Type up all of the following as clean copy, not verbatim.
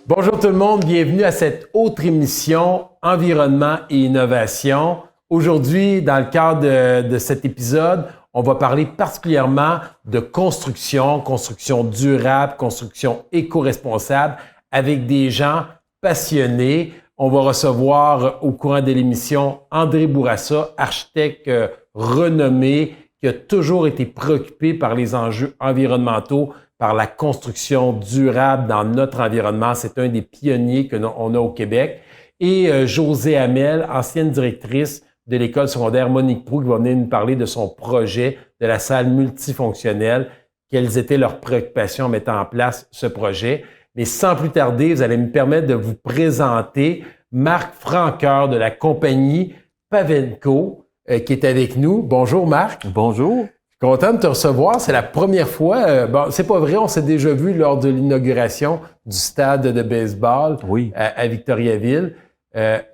Bonjour tout le monde, bienvenue à cette autre émission Environnement et innovation. Aujourd'hui, dans le cadre de cet épisode, on va parler particulièrement de construction durable, construction éco-responsable avec des gens passionnés. On va recevoir au courant de l'émission André Bourassa, architecte renommé qui a toujours été préoccupé par les enjeux environnementaux, par la construction durable dans notre environnement. C'est un des pionniers qu'on a au Québec. Et Josée Hamel, ancienne directrice de l'école secondaire Monique Proulx, qui va venir nous parler de son projet de la salle multifonctionnelle, quelles étaient leurs préoccupations en mettant en place ce projet. Mais sans plus tarder, vous allez me permettre de vous présenter Marc Francoeur de la compagnie Pavenco, qui est avec nous. Bonjour Marc. Bonjour. Content de te recevoir. C'est la première fois. Bon, c'est pas vrai, on s'est déjà vu lors de l'inauguration du stade de baseball à Victoriaville.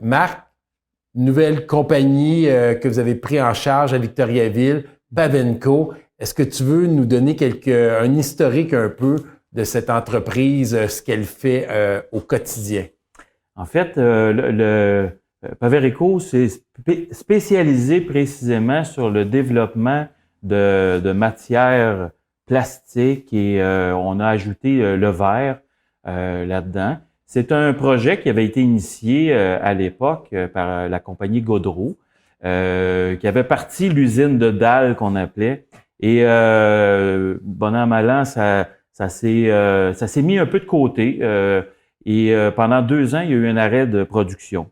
Marc, nouvelle compagnie que vous avez pris en charge à Victoriaville, Pavenco. Est-ce que tu veux nous donner un historique un peu de cette entreprise, ce qu'elle fait au quotidien? En fait, le Pavenco s'est spécialisé précisément sur le développement de matières plastiques et on a ajouté le verre là-dedans. C'est un projet qui avait été initié à l'époque par la compagnie Gaudreau, qui avait parti l'usine de dalles qu'on appelait. Et bon an, mal an, ça s'est mis un peu de côté. Et pendant 2 ans, il y a eu un arrêt de production.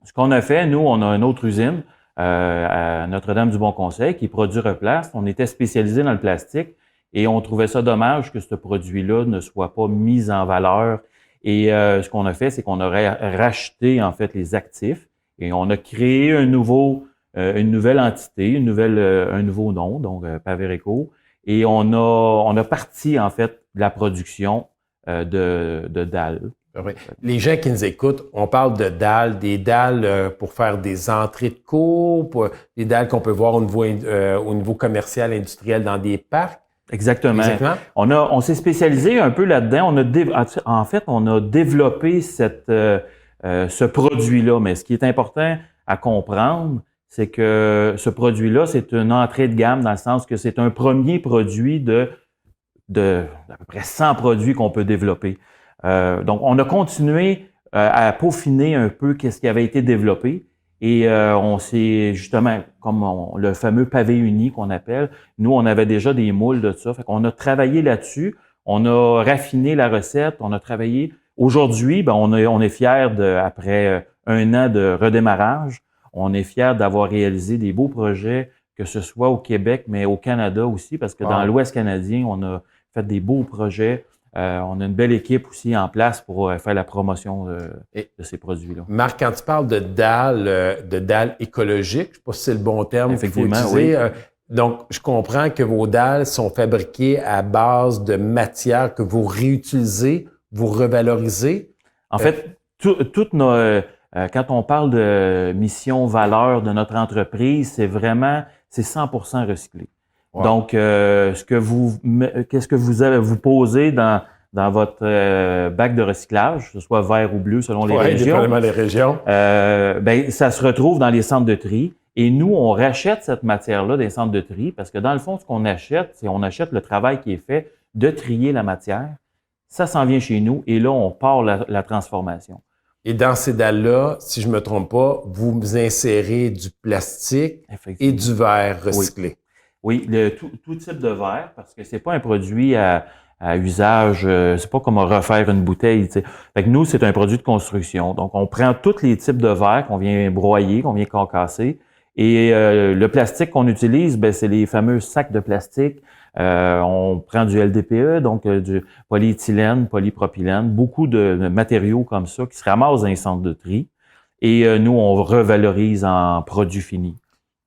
Ce qu'on a fait, nous, on a une autre usine à Notre-Dame-du-Bon-Conseil qui produit Replast. On était spécialisé dans le plastique et on trouvait ça dommage que ce produit-là ne soit pas mis en valeur. Et ce qu'on a fait, c'est qu'on aurait racheté en fait les actifs et on a créé une nouvelle entité, un nouveau nom, donc Pavenco. Et on a parti en fait de la production de dalles. Les gens qui nous écoutent, on parle de dalles, des dalles pour faire des entrées de cours, des dalles qu'on peut voir au niveau commercial, industriel dans des parcs. Exactement. On s'est spécialisé un peu là-dedans. On a développé ce produit-là. Mais ce qui est important à comprendre, c'est que ce produit-là, c'est une entrée de gamme dans le sens que c'est un premier produit de à peu près 100 produits qu'on peut développer. Donc, on a continué à peaufiner un peu qu'est-ce qui avait été développé et on s'est justement, comme le fameux pavé uni qu'on appelle, nous, on avait déjà des moules de ça. Fait qu'on a travaillé là-dessus, on a raffiné la recette, on a travaillé. Aujourd'hui, ben, on est fiers après 1 an de redémarrage, on est fiers d'avoir réalisé des beaux projets, que ce soit au Québec, mais au Canada aussi, parce que dans l'Ouest canadien, on a fait des beaux projets. On a une belle équipe aussi en place pour faire la promotion de ces produits-là. Marc, quand tu parles de dalles écologiques, je ne sais pas si c'est le bon terme qu'il faut utiliser. Oui. Donc, je comprends que vos dalles sont fabriquées à base de matières que vous réutilisez, vous revalorisez. En fait, quand on parle de mission valeur de notre entreprise, c'est 100% recyclé. Wow. Donc, qu'est-ce que vous allez vous poser dans votre bac de recyclage, que ce soit vert ou bleu selon les régions. Dépendamment des régions. Ça se retrouve dans les centres de tri. Et nous, on rachète cette matière-là des centres de tri parce que dans le fond, ce qu'on achète, c'est on achète le travail qui est fait de trier la matière. Ça s'en vient chez nous et là, on part la transformation. Et dans ces dalles-là, si je me trompe pas, vous insérez du plastique et du verre recyclé. Oui, tout type de verre, parce que c'est pas un produit à usage, c'est pas comme refaire une bouteille. T'sais. Fait que nous, c'est un produit de construction. Donc, on prend tous les types de verre qu'on vient broyer, qu'on vient concasser. Et le plastique qu'on utilise, c'est les fameux sacs de plastique. On prend du LDPE, donc du polyéthylène, polypropylène, beaucoup de matériaux comme ça qui se ramassent dans les centres de tri. Et nous, on revalorise en produits finis.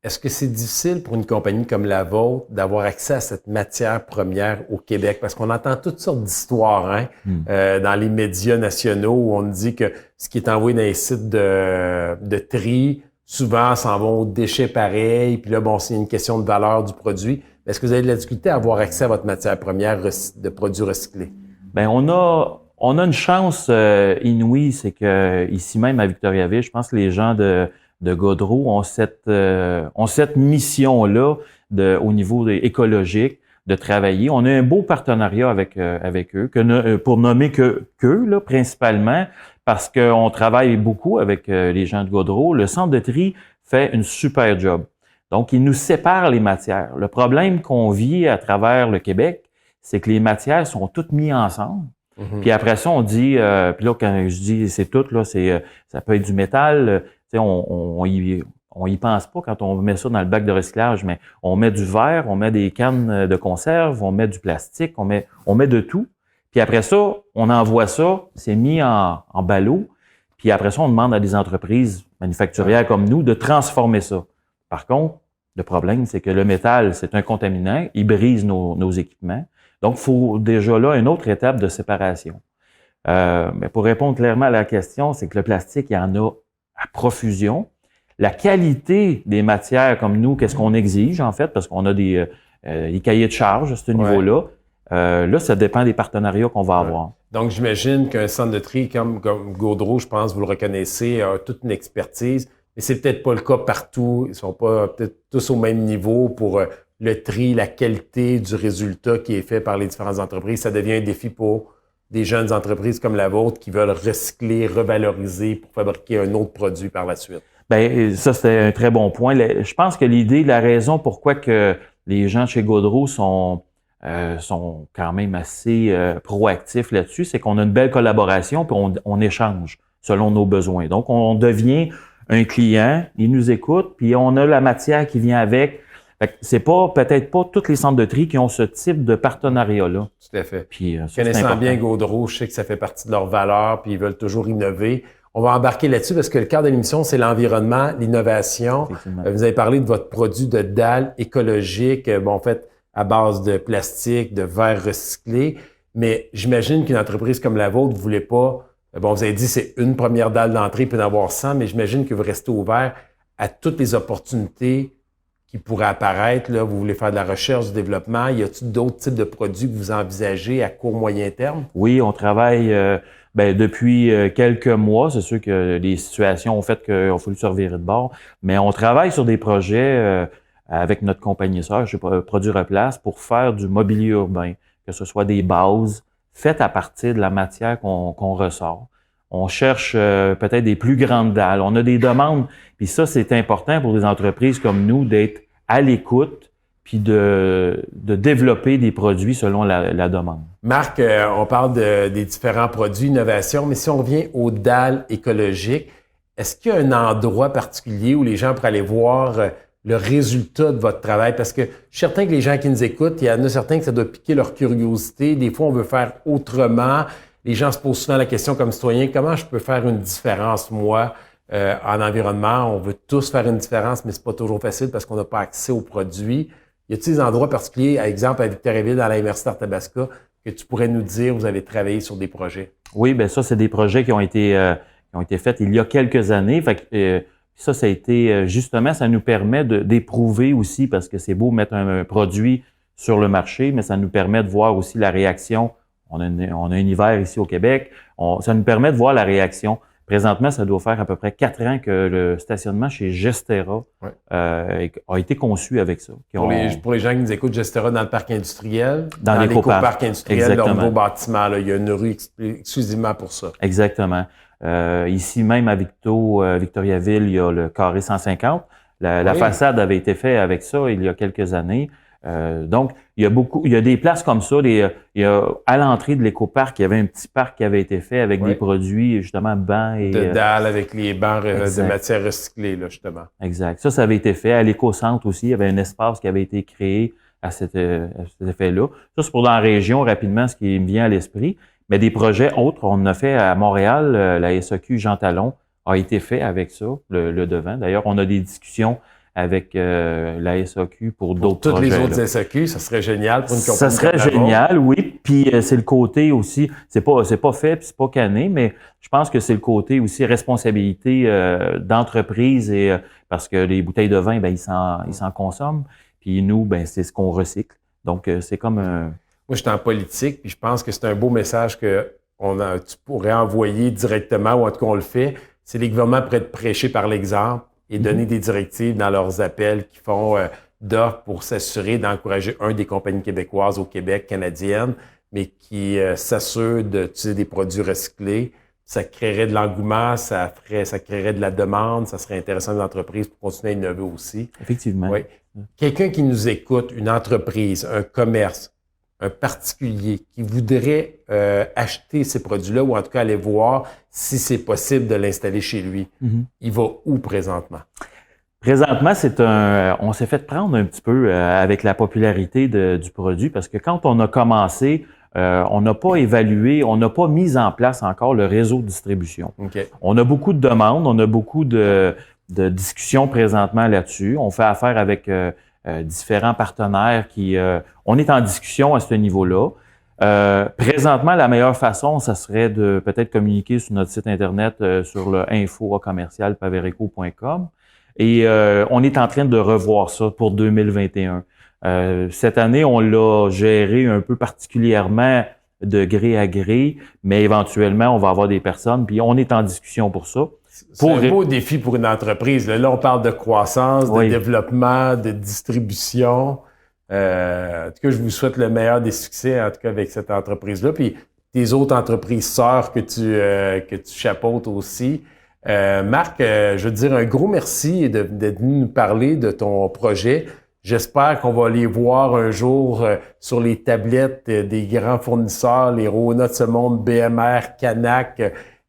Est-ce que c'est difficile pour une compagnie comme la vôtre d'avoir accès à cette matière première au Québec? Parce qu'on entend toutes sortes d'histoires dans les médias nationaux où on dit que ce qui est envoyé dans les sites de tri, souvent s'en vont aux déchets pareils, puis là, c'est une question de valeur du produit. Est-ce que vous avez de la difficulté à avoir accès à votre matière première de produits recyclés? Bien, on On a une chance inouïe, c'est que ici même à Victoriaville, je pense que les gens de Gaudreau ont cette mission-là au niveau écologique de travailler. On a un beau partenariat avec eux, pour nommer qu'eux, là, principalement, parce qu'on travaille beaucoup avec les gens de Gaudreau. Le centre de tri fait une super job. Donc, ils nous séparent les matières. Le problème qu'on vit à travers le Québec, c'est que les matières sont toutes mises ensemble. Puis après ça, on dit, puis là, quand je dis c'est tout, là, ça peut être du métal, tu sais, on y pense pas quand on met ça dans le bac de recyclage, mais on met du verre, on met des cannes de conserve, on met du plastique, on met de tout. Puis après ça, on envoie ça, c'est mis en ballot. Puis après ça, on demande à des entreprises manufacturières comme nous de transformer ça. Par contre, le problème, c'est que le métal, c'est un contaminant, il brise nos équipements. Donc, il faut déjà là une autre étape de séparation. Mais pour répondre clairement à la question, c'est que le plastique, il y en a à profusion. La qualité des matières comme nous, qu'est-ce qu'on exige en fait, parce qu'on a des cahiers de charges à ce niveau-là. Là, ça dépend des partenariats qu'on va avoir. Donc, j'imagine qu'un centre de tri comme Gaudreau, je pense, vous le reconnaissez, a toute une expertise, mais c'est peut-être pas le cas partout. Ils sont pas peut-être tous au même niveau pour le tri, la qualité du résultat qui est fait par les différentes entreprises. Ça devient un défi pour des jeunes entreprises comme la vôtre qui veulent recycler, revaloriser pour fabriquer un autre produit par la suite. Ben ça, c'était un très bon point. Je pense que la raison pourquoi que les gens chez Gaudreau sont quand même assez proactifs là-dessus, c'est qu'on a une belle collaboration puis on échange selon nos besoins. Donc, on devient un client, il nous écoute, puis on a la matière qui vient avec. C'est peut-être pas tous les centres de tri qui ont ce type de partenariat-là. Tout à fait. Puis, connaissant bien Gaudreau, je sais que ça fait partie de leurs valeurs, puis ils veulent toujours innover. On va embarquer là-dessus parce que le cœur de l'émission, c'est l'environnement, l'innovation. Vous avez parlé de votre produit de dalle écologique, en fait, à base de plastique, de verre recyclé. Mais j'imagine qu'une entreprise comme la vôtre, vous voulez pas... vous avez dit c'est une première dalle d'entrée, il peut y en avoir 100, mais j'imagine que vous restez ouvert à toutes les opportunités qui pourraient apparaître. Là, vous voulez faire de la recherche, du développement. Y a-t-il d'autres types de produits que vous envisagez à court, moyen terme? Oui, on travaille depuis quelques mois. C'est sûr que les situations ont fait qu'il a fallu se revirer de bord. Mais on travaille sur des projets avec notre compagnie sœur, Produits Replace, pour faire du mobilier urbain, que ce soit des bases faites à partir de la matière qu'on ressort. On cherche peut-être des plus grandes dalles. On a des demandes. Puis ça, c'est important pour des entreprises comme nous d'être à l'écoute puis de développer des produits selon la demande. Marc, on parle des différents produits, innovation, mais si on revient aux dalles écologiques, est-ce qu'il y a un endroit particulier où les gens pourraient aller voir le résultat de votre travail? Parce que je suis certain que les gens qui nous écoutent, il y en a certains que ça doit piquer leur curiosité. Des fois, on veut faire autrement. Les gens se posent souvent la question comme citoyen, comment je peux faire une différence, moi, en environnement? On veut tous faire une différence, mais c'est pas toujours facile parce qu'on n'a pas accès aux produits. Y a-t-il des endroits particuliers, par exemple à Victoriaville, dans la MRC d'Arthabasca, que tu pourrais nous dire, vous avez travaillé sur des projets? Oui, ben ça, c'est des projets qui ont été faits il y a quelques années. Fait que, ça a été, justement, ça nous permet d'éprouver aussi, parce que c'est beau mettre un produit sur le marché, mais ça nous permet de voir aussi la réaction. On a un hiver ici au Québec. Ça nous permet de voir la réaction. Présentement, ça doit faire à peu près 4 ans que le stationnement chez Gestera a été conçu avec ça. Pour les gens qui nous écoutent, Gestera dans le parc industriel, dans l'éco-parc industriel, leur nouveau bâtiment, là, il y a une rue exclusivement pour ça. Exactement. Ici même à Victoriaville, il y a le carré 150. La façade avait été faite avec ça il y a quelques années. Donc, il y a des places comme ça. À l'entrée de l'éco-parc, il y avait un petit parc qui avait été fait avec des produits, justement, bancs et... De dalles avec les bancs de matière recyclée, là, justement. Exact. Ça avait été fait. À l'éco-centre aussi, il y avait un espace qui avait été créé à cet effet-là. Ça, c'est pour dans la région, rapidement, ce qui me vient à l'esprit. Mais des projets autres, on en a fait à Montréal, la SAQ Jean Talon a été fait avec ça, le devant. D'ailleurs, on a des discussions avec la SAQ pour d'autres projets. Toutes les autres SAQ, ça serait génial pour une compagnie. Ça serait génial, oui. Puis c'est le côté aussi, c'est pas fait, puis c'est pas cané, mais je pense que c'est le côté aussi responsabilité d'entreprise et parce que les bouteilles de vin, ben ils s'en consomment. Puis nous, ben c'est ce qu'on recycle. Donc c'est comme un... Moi, je suis en politique, puis je pense que c'est un beau message que tu pourrais envoyer directement, ou en tout cas on le fait, c'est les gouvernements pourraient être prêcher par l'exemple et donner des directives dans leurs appels qui font d'offres pour s'assurer d'encourager des compagnies québécoises au Québec, canadiennes, mais qui s'assurent d'utiliser des produits recyclés. Ça créerait de l'engouement, ça créerait de la demande, ça serait intéressant aux entreprises pour continuer à innover aussi. Effectivement. Oui. Quelqu'un qui nous écoute, une entreprise, un commerce, un particulier qui voudrait acheter ces produits-là ou en tout cas aller voir si c'est possible de l'installer chez lui, il va où présentement? Présentement, on s'est fait prendre un petit peu avec la popularité du produit parce que quand on a commencé, on n'a pas évalué, on n'a pas mis en place encore le réseau de distribution. Okay. On a beaucoup de demandes, on a beaucoup de discussions présentement là-dessus. On fait affaire avec différents partenaires on est en discussion à ce niveau-là. Présentement, la meilleure façon, ça serait de peut-être communiquer sur notre site Internet sur le info@pavereco.com. Et on est en train de revoir ça pour 2021. Cette année, on l'a géré un peu particulièrement de gré à gré, mais éventuellement, on va avoir des personnes, puis on est en discussion pour ça. C'est un beau défi pour une entreprise. Là, on parle de croissance, de Oui. développement, de distribution. En tout cas, je vous souhaite le meilleur des succès, en tout cas, avec cette entreprise-là. Puis tes autres entreprises sœurs que tu chapeautes aussi. Marc, je veux te dire un gros merci d'être venu nous parler de ton projet. J'espère qu'on va les voir un jour sur les tablettes des grands fournisseurs, les Rona de ce monde, BMR, Canac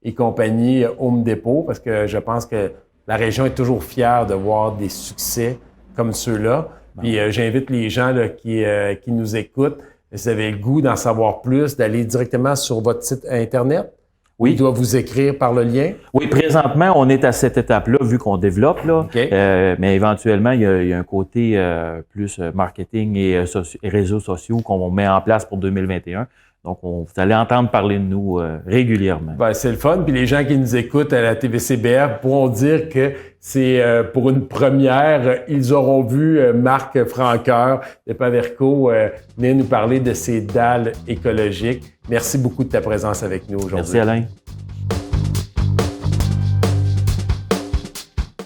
et compagnie, Home Depot, parce que je pense que la région est toujours fière de voir des succès comme ceux-là. Puis j'invite les gens là, qui nous écoutent, si vous avez le goût d'en savoir plus, d'aller directement sur votre site Internet. Oui. Il doit vous écrire par le lien. Oui, présentement, on est à cette étape-là, vu qu'on développe, là. Okay. Mais éventuellement, il y a un côté plus marketing et réseaux sociaux qu'on met en place pour 2021. Donc, vous allez entendre parler de nous régulièrement. Ben, c'est le fun. Puis les gens qui nous écoutent à la TVCBF pourront dire que c'est pour une première. Ils auront vu Marc Francoeur de Paverco venir nous parler de ces dalles écologiques. Merci beaucoup de ta présence avec nous aujourd'hui. Merci Alain.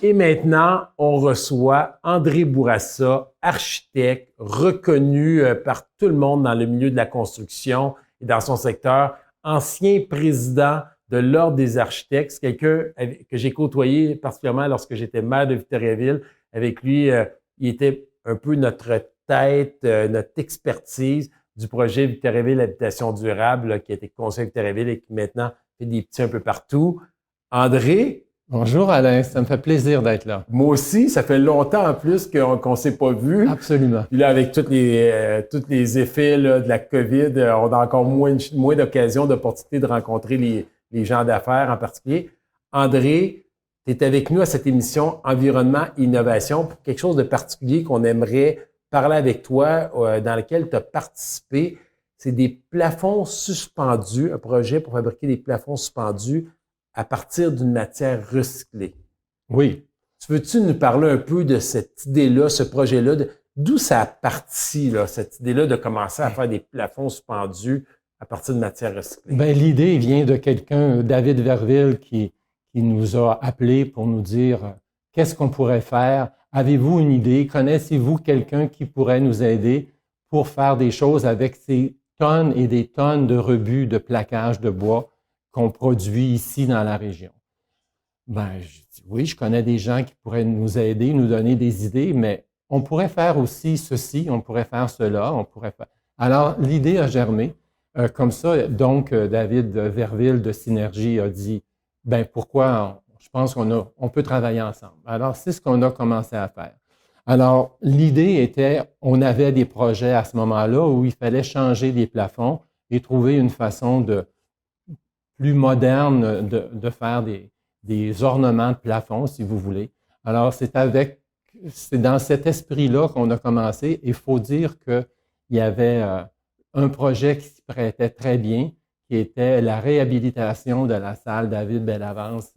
Et maintenant, on reçoit André Bourassa, architecte reconnu par tout le monde dans le milieu de la construction et dans son secteur, ancien président de l'Ordre des architectes. C'est quelqu'un que j'ai côtoyé particulièrement lorsque j'étais maire de Victoriaville. Avec lui, il était un peu notre tête, notre expertise du projet Victoriaville Habitation Durable là, qui a été conçu à Victoriaville et qui maintenant fait des petits un peu partout. André, bonjour Alain, ça me fait plaisir d'être là. moi aussi, ça fait longtemps en plus qu'on s'est pas vu. Absolument. Puis là, avec tous les effets là, de la COVID, on a encore moins d'occasions, d'opportunités de rencontrer les gens d'affaires en particulier. André, tu es avec nous à cette émission Environnement et Innovation pour quelque chose de particulier qu'on aimerait parler avec toi, dans lequel tu as participé. C'est des plafonds suspendus, un projet pour fabriquer des plafonds suspendus à partir d'une matière recyclée. Oui. Veux-tu nous parler un peu de cette idée-là, ce projet-là, d'où ça a parti, là, cette idée-là de commencer à faire des plafonds suspendus à partir de matière recyclée? Ben, l'idée vient de quelqu'un, David Verville, qui nous a appelés pour nous dire qu'est-ce qu'on pourrait faire. Avez-vous une idée? Connaissez-vous quelqu'un qui pourrait nous aider pour faire des choses avec ces tonnes et des tonnes de rebuts de plaquage de bois qu'on produit ici dans la région? Ben, je dis oui, je connais des gens qui pourraient nous aider, nous donner des idées, mais on pourrait faire aussi ceci, on pourrait faire cela, on pourrait faire. Alors, l'idée a germé. Comme ça, donc, David Verville de Synergie a dit, ben, pourquoi je pense qu'on peut travailler ensemble. Alors, c'est ce qu'on a commencé à faire. Alors, l'idée était, on avait des projets à ce moment-là où il fallait changer des plafonds et trouver une façon plus moderne de faire des ornements de plafond, si vous voulez. Alors, c'est dans cet esprit-là qu'on a commencé. Il faut dire qu'il y avait un projet qui s'y prêtait très bien, qui était la réhabilitation de la salle David Bellavance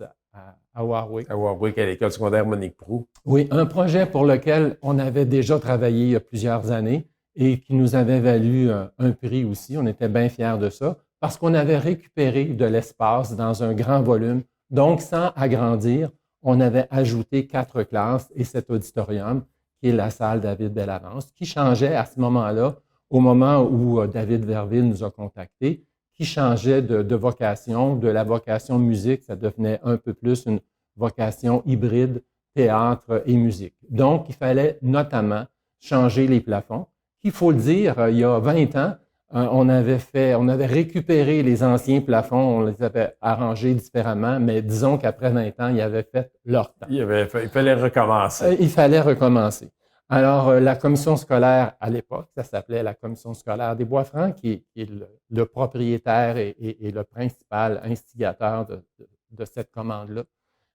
à Warwick. À Warwick, à l'école secondaire Monique Proulx. Oui, un projet pour lequel on avait déjà travaillé il y a plusieurs années et qui nous avait valu un prix aussi. On était bien fiers de ça. parce qu'on avait récupéré de l'espace dans un grand volume. Donc, sans agrandir, on avait ajouté 4 classes et cet auditorium, qui est la salle David Bellavance, qui changeait à ce moment-là, au moment où David Verville nous a contactés, qui changeait de vocation, de la vocation musique, ça devenait un peu plus une vocation hybride, théâtre et musique. Donc, il fallait notamment changer les plafonds. Il faut le dire, il y a 20 ans, on avait récupéré les anciens plafonds, on les avait arrangés différemment, mais disons qu'après 20 ans, ils avaient fait leur temps. Il fallait recommencer. Il fallait recommencer. Alors, la commission scolaire, à l'époque, ça s'appelait la commission scolaire des Bois-Francs, qui est le propriétaire et le principal instigateur de cette commande-là,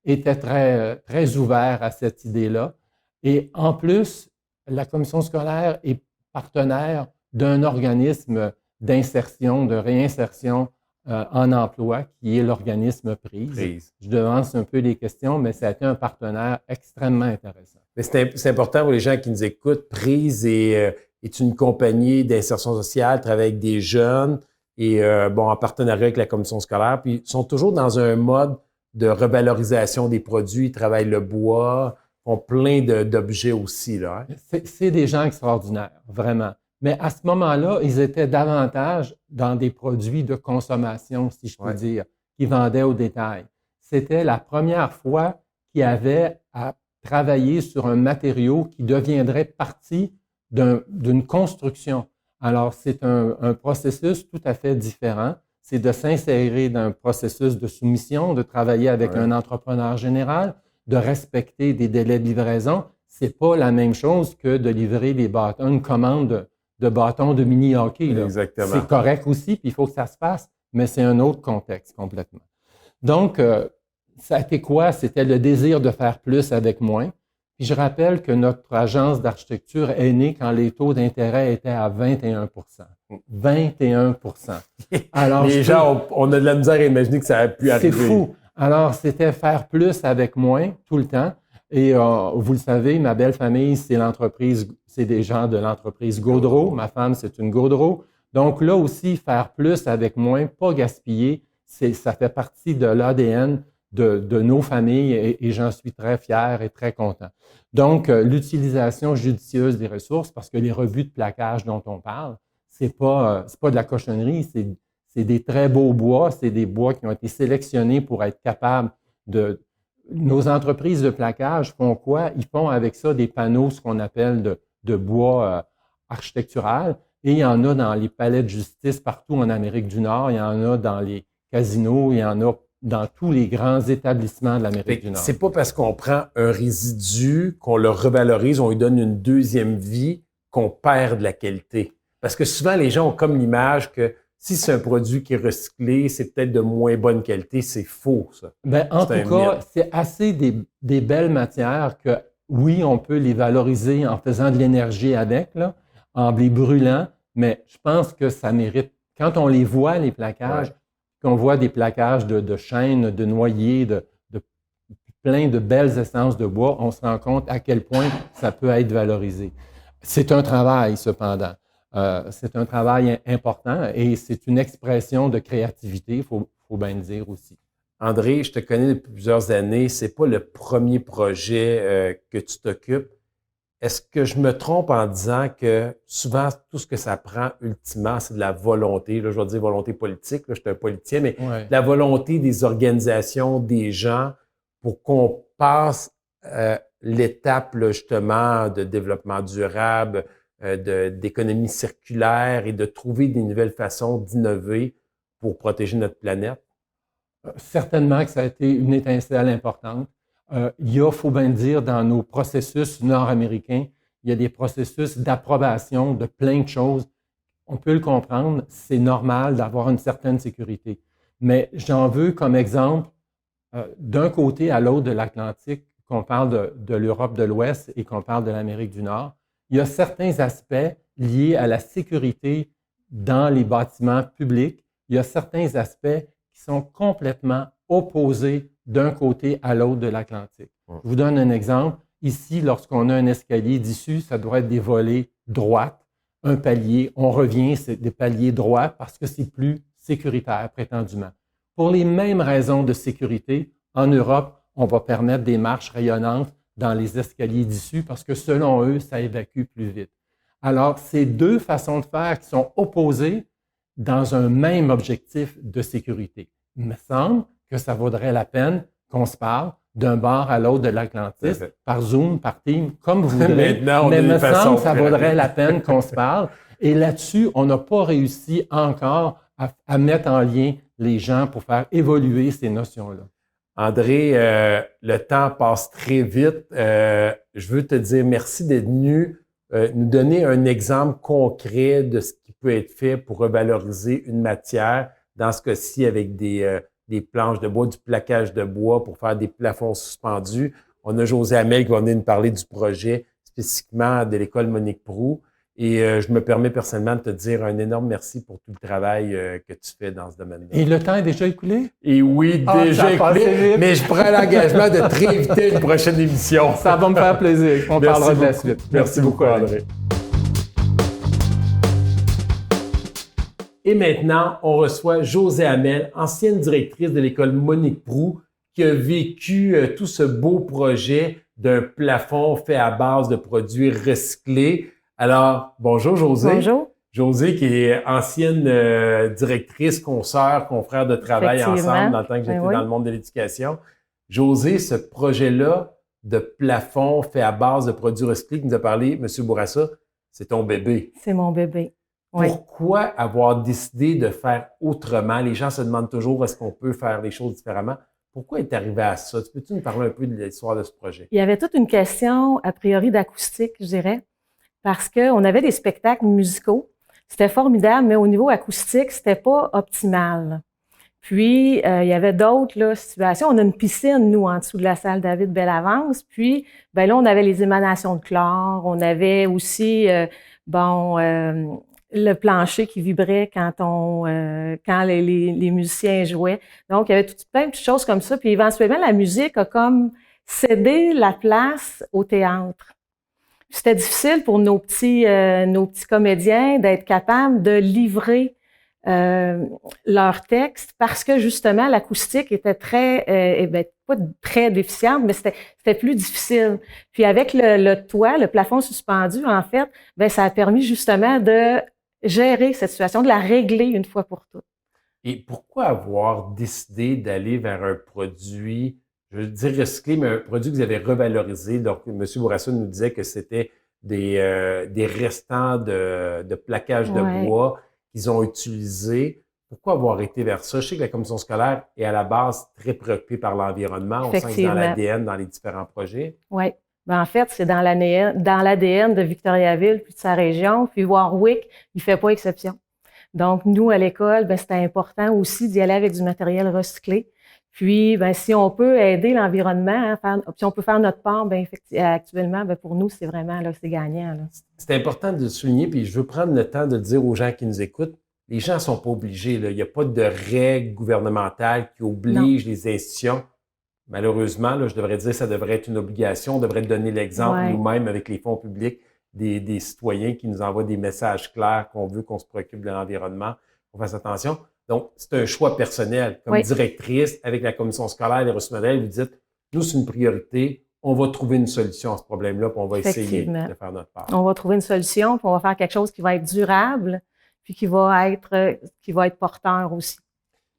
était très ouvert à cette idée-là. Et en plus, la commission scolaire est partenaire d'un organisme d'insertion, de réinsertion en emploi, qui est l'organisme Prise. Je devance un peu les questions, mais ça a été un partenaire extrêmement intéressant. Mais c'est important pour les gens qui nous écoutent. Prise est une compagnie d'insertion sociale, travaille avec des jeunes et en partenariat avec la commission scolaire. Puis ils sont toujours dans un mode de revalorisation des produits. Ils travaillent le bois, font plein d'objets aussi, là. Hein? C'est des gens extraordinaires, vraiment. Mais à ce moment-là, ils étaient davantage dans des produits de consommation, si je peux dire, qu'ils vendaient au détail. C'était la première fois qu'ils avaient à travailler sur un matériau qui deviendrait partie d'une construction. Alors, c'est un processus tout à fait différent. C'est de s'insérer dans un processus de soumission, de travailler avec un entrepreneur général, de respecter des délais de livraison. C'est pas la même chose que de livrer des bâtons, une commande de bâtons de mini-hockey. Exactement. C'est correct aussi, puis il faut que ça se fasse, mais c'est un autre contexte complètement. Donc, ça a été quoi? C'était le désir de faire plus avec moins. Puis je rappelle que notre agence d'architecture est née quand les taux d'intérêt étaient à 21 21 Alors, les gens, on a de la misère à imaginer que ça a pu arriver. C'est fou. Alors, c'était faire plus avec moins tout le temps. Et vous le savez, ma belle famille, c'est des gens de l'entreprise Gaudreau. Ma femme, c'est une Gaudreau. Donc là aussi, faire plus avec moins, pas gaspiller, ça fait partie de l'ADN de nos familles et j'en suis très fier et très content. Donc, l'utilisation judicieuse des ressources, parce que les revues de plaquage dont on parle, c'est pas de la cochonnerie, c'est des très beaux bois, c'est des bois qui ont été sélectionnés pour être capables de... Nos entreprises de plaquage font quoi? Ils font avec ça des panneaux, ce qu'on appelle de bois architectural, et il y en a dans les palais de justice partout en Amérique du Nord, il y en a dans les casinos, il y en a dans tous les grands établissements de l'Amérique du Nord. C'est pas parce qu'on prend un résidu, qu'on le revalorise, on lui donne une deuxième vie, qu'on perd de la qualité. Parce que souvent, les gens ont comme l'image que si c'est un produit qui est recyclé, c'est peut-être de moins bonne qualité. C'est faux, ça. Ben, en tout cas, c'est assez des belles matières que, oui, on peut les valoriser en faisant de l'énergie avec, là, en les brûlant, mais je pense que ça mérite. Quand on les voit, les plaquages, qu'on voit des plaquages de chêne, de noyer, de plein de belles essences de bois, on se rend compte à quel point ça peut être valorisé. C'est un travail, cependant. C'est un travail important et c'est une expression de créativité, il faut bien le dire aussi. André, je te connais depuis plusieurs années. C'est pas le premier projet que tu t'occupes. Est-ce que je me trompe en disant que souvent, tout ce que ça prend ultimement, c'est de la volonté. Là, je vais dire volonté politique, là, je suis un politicien, mais la volonté des organisations, des gens, pour qu'on passe l'étape là, justement de développement durable, d'économie circulaire et de trouver des nouvelles façons d'innover pour protéger notre planète? Certainement que ça a été une étincelle importante. Il y a, faut bien dire, dans nos processus nord-américains, il y a des processus d'approbation de plein de choses. On peut le comprendre, c'est normal d'avoir une certaine sécurité. Mais j'en veux comme exemple, d'un côté à l'autre de l'Atlantique, qu'on parle de l'Europe de l'Ouest et qu'on parle de l'Amérique du Nord, il y a certains aspects liés à la sécurité dans les bâtiments publics. Il y a certains aspects qui sont complètement opposés d'un côté à l'autre de l'Atlantique. Je vous donne un exemple. Ici, lorsqu'on a un escalier d'issue, ça doit être des volets droites, un palier. On revient, c'est des paliers droits parce que c'est plus sécuritaire, prétendument. Pour les mêmes raisons de sécurité, en Europe, on va permettre des marches rayonnantes dans les escaliers d'issue parce que selon eux, ça évacue plus vite. Alors, c'est deux façons de faire qui sont opposées dans un même objectif de sécurité. Il me semble que ça vaudrait la peine qu'on se parle d'un bord à l'autre de l'Atlantis, par Zoom, par Team, comme vous voudrez. Maintenant, mais il me semble que ça vaudrait la peine qu'on se parle. Et là-dessus, on n'a pas réussi encore à mettre en lien les gens pour faire évoluer ces notions-là. André, le temps passe très vite. Je veux te dire merci d'être venu nous donner un exemple concret de ce qui peut être fait pour revaloriser une matière, dans ce cas-ci avec des planches de bois, du plaquage de bois pour faire des plafonds suspendus. On a José Hamel qui va venir nous parler du projet spécifiquement de l'école Monique Proulx. Et je me permets personnellement de te dire un énorme merci pour tout le travail que tu fais dans ce domaine-là. Et le temps est déjà écoulé? Et oui, déjà écoulé, mais je prends l'engagement de te réinviter à une prochaine émission. Ça va me faire plaisir. On parlera de la suite. Merci beaucoup, André. Et maintenant, on reçoit José Hamel, ancienne directrice de l'école Monique Proulx, qui a vécu tout ce beau projet d'un plafond fait à base de produits recyclés. Alors, bonjour José. Bonjour. José qui est ancienne directrice, consoeur, confrère de travail ensemble dans le temps que j'étais dans le monde de l'éducation. José, ce projet-là de plafond fait à base de produits recyclés que nous a parlé M. Bourassa, c'est ton bébé. C'est mon bébé. Oui. Pourquoi avoir décidé de faire autrement? Les gens se demandent toujours est-ce qu'on peut faire les choses différemment. Pourquoi est arrivé à ça? Peux-tu nous parler un peu de l'histoire de ce projet? Il y avait toute une question, a priori, d'acoustique, je dirais, parce qu'on avait des spectacles musicaux. C'était formidable, mais au niveau acoustique, c'était pas optimal. Puis, il y avait d'autres situations. On a une piscine, nous, en dessous de la salle David Bellavance. Puis, ben là, on avait les émanations de chlore. On avait aussi, le plancher qui vibrait quand les musiciens jouaient. Donc, il y avait plein de petites choses comme ça. Puis, éventuellement, la musique a comme cédé la place au théâtre. C'était difficile pour nos petits comédiens d'être capables de livrer leur texte parce que justement l'acoustique était pas très déficiente, mais c'était plus difficile. Puis avec le toit, le plafond suspendu, en fait, ça a permis justement de gérer cette situation, de la régler une fois pour toutes. Et pourquoi avoir décidé d'aller vers un produit, je veux dire recyclé, mais un produit que vous avez revalorisé? Donc, M. Bourassa nous disait que c'était des restants de plaquage de bois qu'ils ont utilisés. Pourquoi avoir été vers ça? Je sais que la commission scolaire est à la base très préoccupée par l'environnement. On sent que dans l'ADN, dans les différents projets. Oui. En fait, c'est dans l'ADN de Victoriaville, puis de sa région. Puis Warwick, il fait pas exception. Donc, nous, à l'école, c'était important aussi d'y aller avec du matériel recyclé. Puis, si on peut aider l'environnement, si on peut faire notre part, actuellement, pour nous, c'est vraiment, c'est gagnant. Là. C'est important de le souligner, puis je veux prendre le temps de le dire aux gens qui nous écoutent. Les gens ne sont pas obligés. Là. Il n'y a pas de règles gouvernementales qui obligent les institutions. Malheureusement, là, je devrais dire que ça devrait être une obligation. On devrait donner l'exemple nous-mêmes avec les fonds publics des citoyens qui nous envoient des messages clairs qu'on veut qu'on se préoccupe de l'environnement, qu'on fasse attention. Donc, c'est un choix personnel. Comme directrice, avec la commission scolaire, les ressources modèles, vous dites, nous, c'est une priorité. On va trouver une solution à ce problème-là, puis on va essayer de faire notre part. On va trouver une solution, puis on va faire quelque chose qui va être durable, puis qui va être porteur aussi.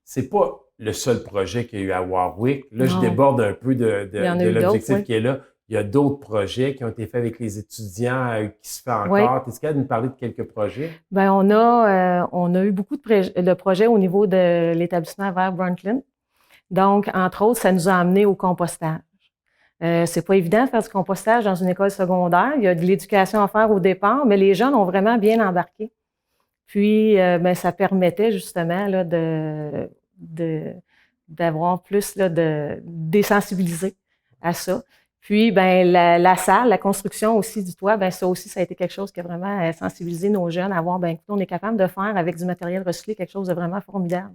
C'est pas le seul projet qu'il y a eu à Warwick. Là, je déborde un peu de l'objectif qui est là. Il y a d'autres projets qui ont été faits avec les étudiants qui se fait encore. Est-ce qu'il y a de nous parler de quelques projets? On a eu beaucoup de projets au niveau de l'établissement vers Brundtland. Donc, entre autres, ça nous a amené au compostage. C'est pas évident de faire du compostage dans une école secondaire. Il y a de l'éducation à faire au départ, mais les jeunes ont vraiment bien embarqué. Puis, ça permettait justement là, d'avoir plus là, de désensibiliser à ça. Puis, la salle, la construction aussi du toit, ça a été quelque chose qui a vraiment sensibilisé nos jeunes à voir, on est capable de faire avec du matériel recyclé quelque chose de vraiment formidable.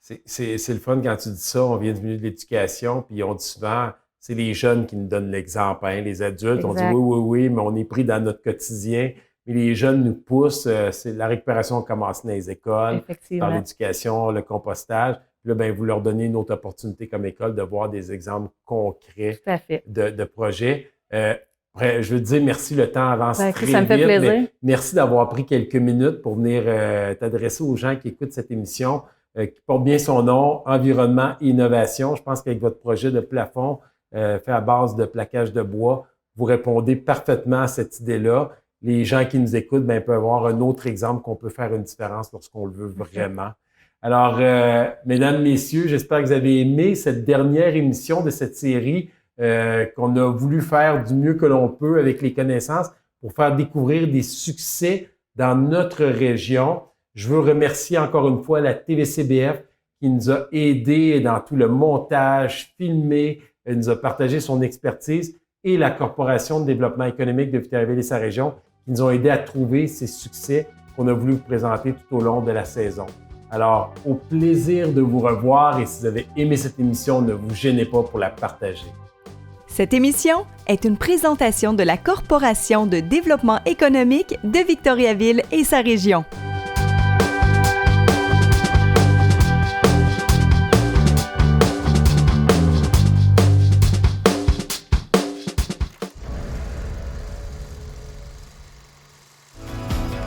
C'est le fun quand tu dis ça. On vient du milieu de l'éducation, puis on dit souvent, c'est les jeunes qui nous donnent l'exemple, hein, les adultes. Exact. On dit oui, mais on est pris dans notre quotidien mais les jeunes nous poussent. C'est la récupération commence dans les écoles, dans l'éducation, le compostage. Là, ben, vous leur donnez une autre opportunité comme école de voir des exemples concrets de projets. Je veux te dire merci, le temps avance très vite. Ça me fait plaisir. Merci d'avoir pris quelques minutes pour venir t'adresser aux gens qui écoutent cette émission, qui porte bien son nom, Environnement et Innovation. Je pense qu'avec votre projet de plafond fait à base de plaquage de bois, vous répondez parfaitement à cette idée-là. Les gens qui nous écoutent ben, peuvent avoir un autre exemple qu'on peut faire une différence lorsqu'on le veut vraiment. Alors, mesdames, messieurs, j'espère que vous avez aimé cette dernière émission de cette série qu'on a voulu faire du mieux que l'on peut avec les connaissances pour faire découvrir des succès dans notre région. Je veux remercier encore une fois la TVCBF qui nous a aidés dans tout le montage, filmé, elle nous a partagé son expertise et la Corporation de développement économique de Victoriaville et sa région qui nous ont aidés à trouver ces succès qu'on a voulu vous présenter tout au long de la saison. Alors, au plaisir de vous revoir et si vous avez aimé cette émission, ne vous gênez pas pour la partager. Cette émission est une présentation de la Corporation de développement économique de Victoriaville et sa région.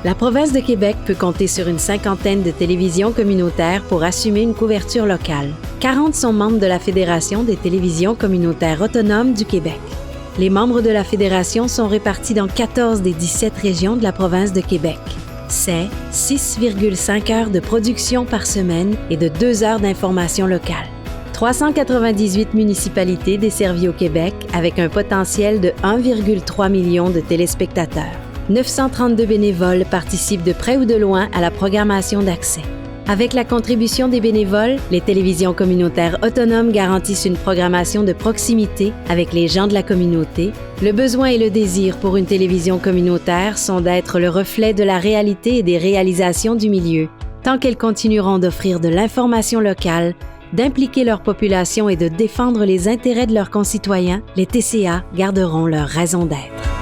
La province de Québec peut compter sur une 50aine de télévisions communautaires pour assumer une couverture locale. 40 sont membres de la Fédération des télévisions communautaires autonomes du Québec. Les membres de la Fédération sont répartis dans 14 des 17 régions de la province de Québec. C'est 6,5 heures de production par semaine et de 2 heures d'information locale. 398 municipalités desservies au Québec avec un potentiel de 1,3 million de téléspectateurs. 932 bénévoles participent de près ou de loin à la programmation d'accès. Avec la contribution des bénévoles, les télévisions communautaires autonomes garantissent une programmation de proximité avec les gens de la communauté. Le besoin et le désir pour une télévision communautaire sont d'être le reflet de la réalité et des réalisations du milieu. Tant qu'elles continueront d'offrir de l'information locale, d'impliquer leur population et de défendre les intérêts de leurs concitoyens, les TCA garderont leur raison d'être.